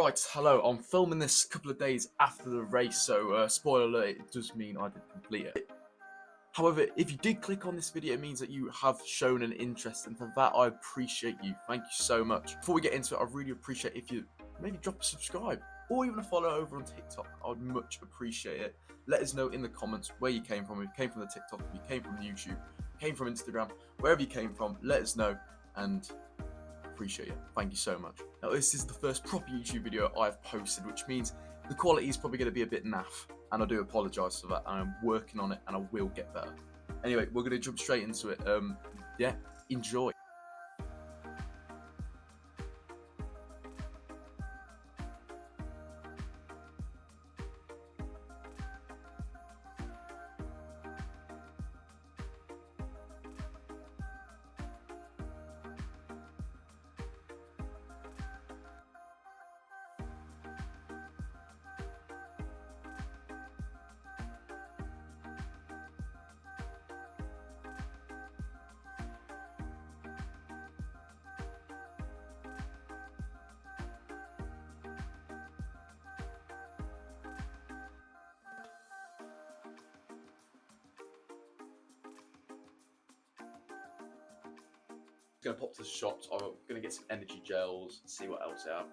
Right, hello, I'm filming this a couple of days after the race, so spoiler alert, it does mean I did complete it. However, if you did click on this video, it means that you have shown an interest, and for that I appreciate you. Thank you so much. Before we get into it, I really appreciate if you maybe drop a subscribe, or even a follow over on TikTok. I would much appreciate it. Let us know in the comments where you came from. If you came from the TikTok, if you came from YouTube, came from Instagram, wherever you came from, let us know, and appreciate it. Thank you so much. Now, this is the first proper YouTube video I've posted, which means the quality is probably going to be a bit naff, and I do apologise for that. I'm working on it, and I will get better. Anyway, we're going to jump straight into it. Yeah, enjoy. Gonna pop to the shops. I'm gonna get some energy gels, see what else I have,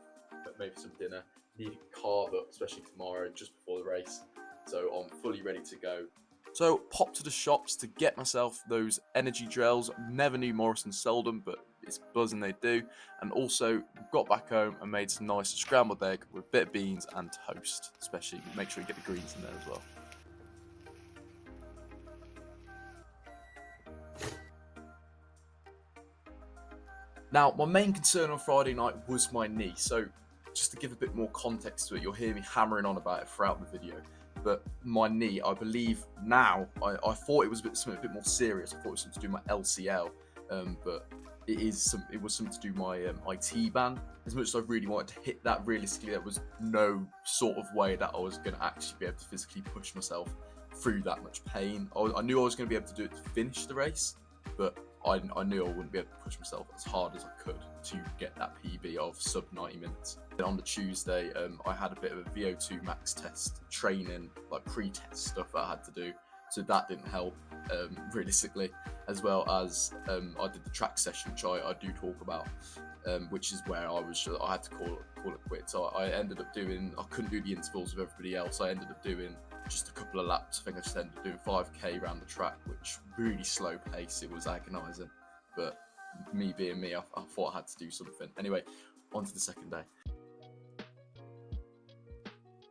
but maybe some dinner. Need to carb up, especially tomorrow, just before the race. So I'm fully ready to go. So pop to the shops to get myself those energy gels. Never knew Morrison sold them, but it's buzzing they do. And also got back home and made some nice scrambled egg with a bit of beans and toast. Especially make sure you get the greens in there as well. Now, my main concern on Friday night was my knee, so just to give a bit more context to it, you'll hear me hammering on about it throughout the video, but my knee, I believe now, I thought it was something a bit more serious. I thought it was something to do with my LCL, but it was something to do with my IT band. As much as I really wanted to hit that, realistically, there was no sort of way that I was going to actually be able to physically push myself through that much pain. I knew I was going to be able to do it to finish the race, but I knew I wouldn't be able to push myself as hard as I could to get that PB of sub 90 minutes. Then on the Tuesday, I had a bit of a VO2 max test training, like pre-test stuff that I had to do. So that didn't help, realistically, as well as I did the track session, which I do talk about, which is where I had to call it quits. So I ended up I couldn't do the intervals with everybody else. I ended up doing just a couple of laps. I think I just ended up doing 5k around the track, which really slow pace. It was agonising, but me being me, I thought I had to do something. Anyway, on to the second day.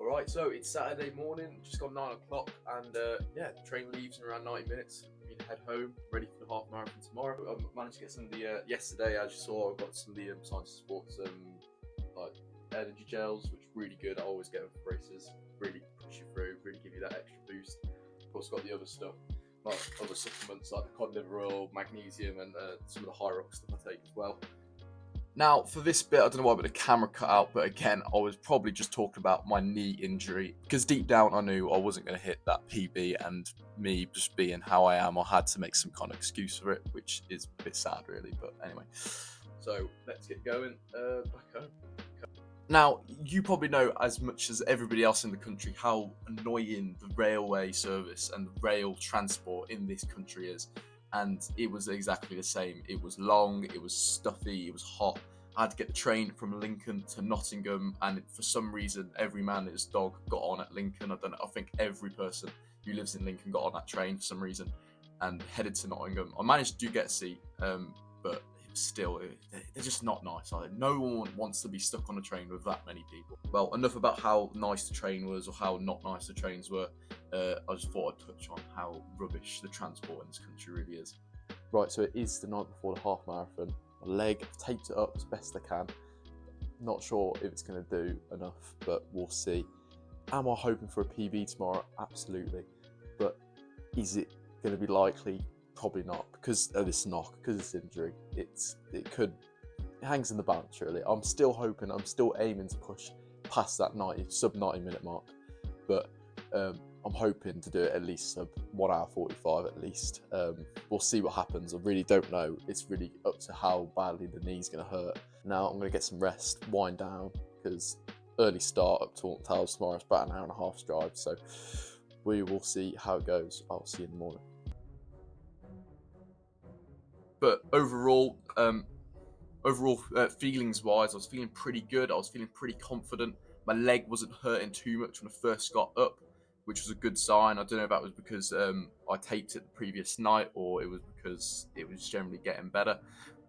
Alright, so it's Saturday morning, just gone 9 o'clock, and yeah, the train leaves in around 90 minutes. I'm going to head home, ready for the half marathon tomorrow. I managed to get some of the, yesterday, as you saw, I got some of the Science Sports like energy gels, which are really good. I always get them for races, really push you through, really give you that extra boost. Of course, got the other stuff, like other supplements like the cod liver oil, magnesium, and some of the high rock stuff I take as well. Now, for this bit, I don't know why, but the camera cut out, but again, I was probably just talking about my knee injury, because deep down I knew I wasn't going to hit that PB, and me just being how I am, I had to make some kind of excuse for it, which is a bit sad, really, but anyway. So, let's get going, back home. Now, you probably know as much as everybody else in the country how annoying the railway service and the rail transport in this country is. And it was exactly the same. It was long, it was stuffy, it was hot. I had to get the train from Lincoln to Nottingham, and for some reason, every man and his dog got on at Lincoln. I don't know, I think every person who lives in Lincoln got on that train for some reason and headed to Nottingham. I managed to get a seat, but still, they're just not nice, are they? No one wants to be stuck on a train with that many people. Well, enough about how nice the train was or how not nice the trains were. I just thought I'd touch on how rubbish the transport in this country really is. Right, so it is the night before the half marathon. My leg, I've taped it up as best I can. Not sure if it's going to do enough, but we'll see. Am I hoping for a PB tomorrow? Absolutely. But is it going to be likely? Probably not, because of this knock, because of this injury. It hangs in the balance, really. I'm still hoping, I'm still aiming to push past that sub 90 minute mark, but I'm hoping to do it at least sub 1 hour 45 at least. We'll see what happens. I really don't know. It's really up to how badly the knee's going to hurt. Now I'm going to get some rest, wind down, because early start up to Alton Towers tomorrow. It's about an hour and a half's drive, so we will see how it goes. I'll see you in the morning. But overall, feelings-wise, I was feeling pretty good. I was feeling pretty confident. My leg wasn't hurting too much when I first got up, which was a good sign. I don't know if that was because I taped it the previous night or it was because it was generally getting better.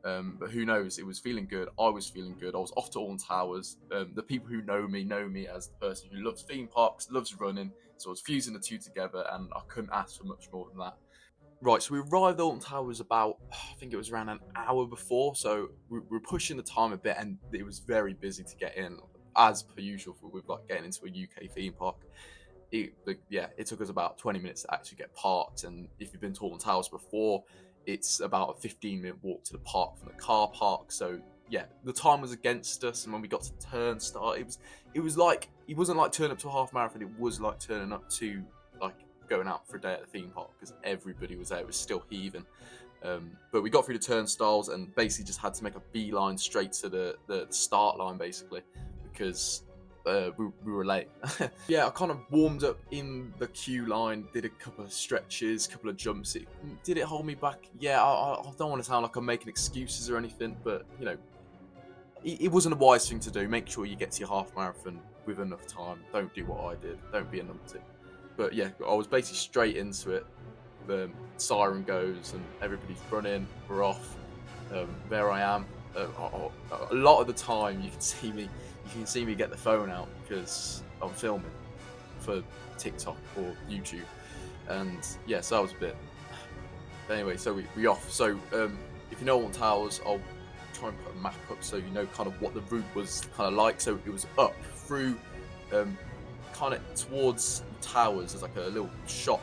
But who knows? It was feeling good. I was feeling good. I was off to Alton Towers. The people who know me as the person who loves theme parks, loves running. So I was fusing the two together, and I couldn't ask for much more than that. Right, so we arrived at Alton Towers about, I think it was around an hour before, so we were pushing the time a bit, and it was very busy to get in, as per usual with like getting into a UK theme park. It took us about 20 minutes to actually get parked, and if you've been to Alton Towers before, it's about a 15-minute walk to the park from the car park. So yeah, the time was against us, and when we got to Turnstile, it was like, it wasn't like turning up to a half marathon, it was like turning up to like going out for a day at the theme park, because everybody was there. It was still heaving. But we got through the turnstiles and basically just had to make a beeline straight to the start line, basically, because we were late. Yeah, I kind of warmed up in the queue line, did a couple of stretches, couple of jumps. Did it hold me back? Yeah, I don't want to sound like I'm making excuses or anything, but you know, it wasn't a wise thing to do. Make sure you get to your half marathon with enough time. Don't do what I did. Don't be a numpty. But yeah, I was basically straight into it. The siren goes and everybody's running. We're off. There I am. A lot of the time, you can see me get the phone out because I'm filming for TikTok or YouTube. And yeah, so that was a bit. But anyway, so we off. So if you know Alton Towers, I'll try and put a map up so you know kind of what the route was kind of like. So it was up through. Kind of towards the towers, there's like a little shop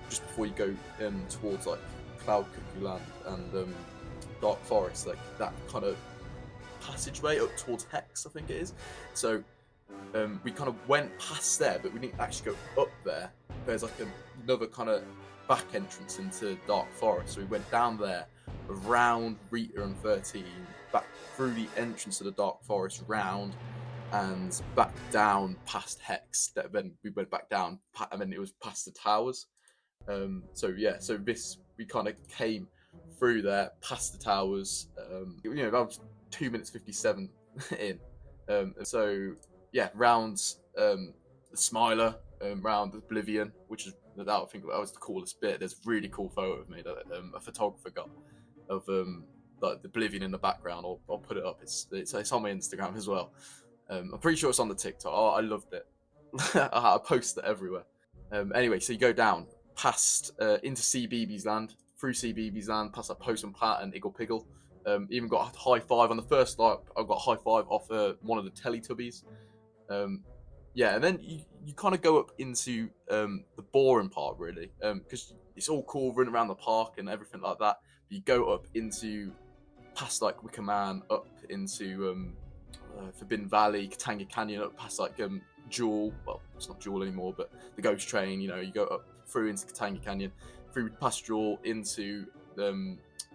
just before you go towards like Cloud Cuckoo Land and Dark Forest, like that kind of passageway up towards Hex, I think it is. So we kind of went past there, but we didn't actually go up there. There's like another kind of back entrance into Dark Forest, so we went down there, around Rita and 13, back through the entrance of the Dark Forest, round and back down past Hex. Then we went back down, and then it was past the towers. So we kind of came through there, past the towers. You know, that was 2 minutes 57 in. So yeah, round the Smiler, round Oblivion, which is I think that was the coolest bit. There's a really cool photo of me that a photographer got of like the Oblivion in the background. I'll put it up. It's on my Instagram as well. I'm pretty sure it's on the TikTok. Oh, I loved it. I post it everywhere. Anyway, so you go down past into CBeebies Land, through CBeebies Land, past like Post and Pat and Iggle Piggle. Even got a high five on the first lap. I got a high five off one of the Teletubbies. Yeah, and then you kind of go up into the boring part, really, because it's all cool running around the park and everything like that. But you go up into past like Wicker Man, up into Forbidden Valley, Katanga Canyon, up past like Jewel. Well, it's not Jewel anymore, but the Ghost Train. You know, you go up through into Katanga Canyon, through past Jewel into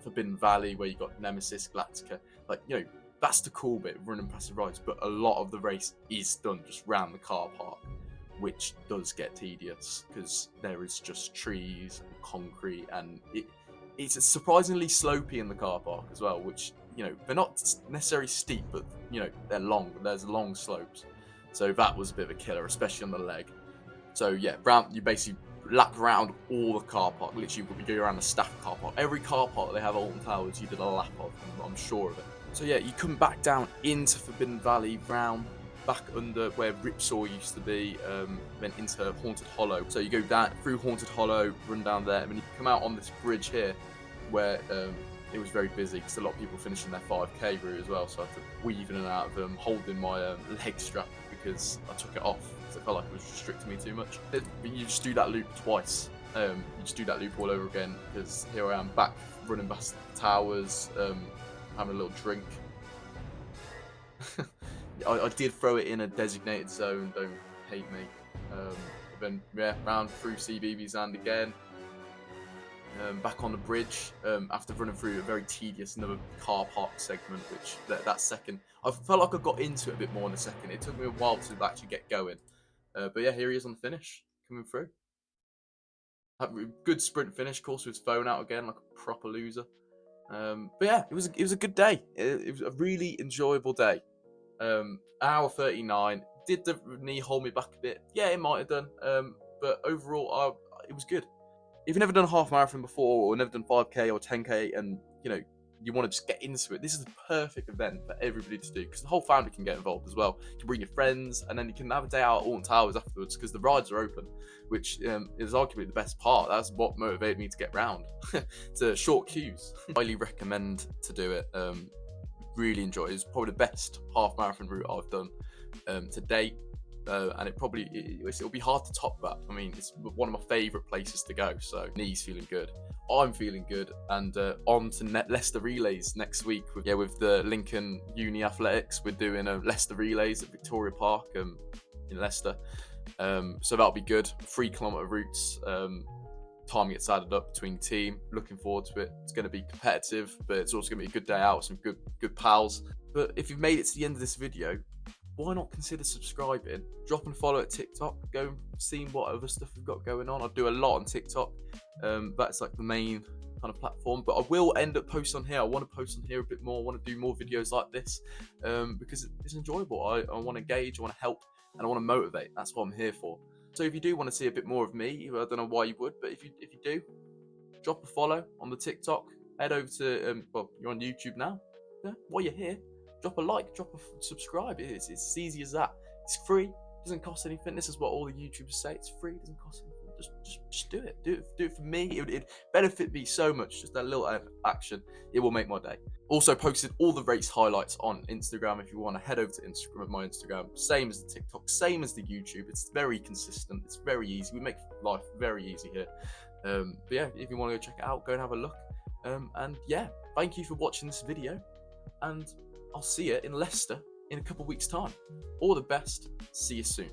Forbidden Valley, where you got Nemesis, Galactica. Like, you know, that's the cool bit, running past the rides. But a lot of the race is done just round the car park, which does get tedious because there is just trees and concrete, and it's surprisingly slopey in the car park as well, which, you know, they're not necessarily steep, but, you know, they're long. There's long slopes. So that was a bit of a killer, especially on the leg. So yeah, you basically lap around all the car park. Literally, you go around the staff car park. Every car park they have at Alton Towers, you did a lap of, I'm sure of it. So yeah, you come back down into Forbidden Valley, round back under where Ripsaw used to be, then into Haunted Hollow. So you go down through Haunted Hollow, run down there, and then you come out on this bridge here where it was very busy because a lot of people finishing their 5k route as well. So I had to weave in and out of them, holding my leg strap because I took it off because it felt like it was restricting me too much. But you just do that loop twice. You just do that loop all over again because here I am back running past the towers, having a little drink. I did throw it in a designated zone, don't hate me. Then yeah, round through CBeebies Land again. back on the bridge after running through a very tedious another car park segment, which that second, I felt like I got into it a bit more in the second. It took me a while to actually get going. But yeah, here he is on the finish, coming through. Had a good sprint finish, of course, with his phone out again, like a proper loser. But yeah, it was a good day. It was a really enjoyable day. Hour 39. Did the knee hold me back a bit? Yeah, it might have done. But overall, it was good. If you've never done a half marathon before, or never done 5k or 10k, and you want to just get into it, this is the perfect event for everybody to do, because the whole family can get involved as well. You can bring your friends, and then you can have a day out at Alton Towers afterwards, because the rides are open, which is arguably the best part. That's what motivated me to get round to short queues. Highly recommend to do it. Really enjoy it. It's probably the best half marathon route I've done to date. And it'll be hard to top that. I mean, it's one of my favourite places to go. So knees feeling good, I'm feeling good, and on to Leicester Relays next week with the Lincoln Uni Athletics. We're doing a Leicester Relays at Victoria Park in Leicester. So that'll be good. 3 kilometre routes. Time gets added up between team. Looking forward to it. It's going to be competitive, but it's also going to be a good day out. Some good pals. But if you've made it to the end of this video, why not consider subscribing? Drop and follow at TikTok. Go and see what other stuff we've got going on. I do a lot on TikTok. That's like the main kind of platform. But I will end up posting on here. I want to post on here a bit more. I want to do more videos like this because it's enjoyable. I want to engage. I want to help, and I want to motivate. That's what I'm here for. So if you do want to see a bit more of me, I don't know why you would, but if you do, drop a follow on the TikTok. Head over to you're on YouTube now. Yeah, while you're here, drop a like, drop a subscribe. It's as easy as that. It's free, doesn't cost anything. This is what all the YouTubers say. It's free, doesn't cost anything. Just do it. Do it for me. It'd benefit me so much. Just that little action, it will make my day. Also posted all the race highlights on Instagram. If you want to head over to Instagram, with my Instagram, same as the TikTok, same as the YouTube. It's very consistent. It's very easy. We make life very easy here. But yeah, if you want to go check it out, go and have a look. And yeah, thank you for watching this video, and I'll see you in Leicester in a couple of weeks' time. All the best. See you soon.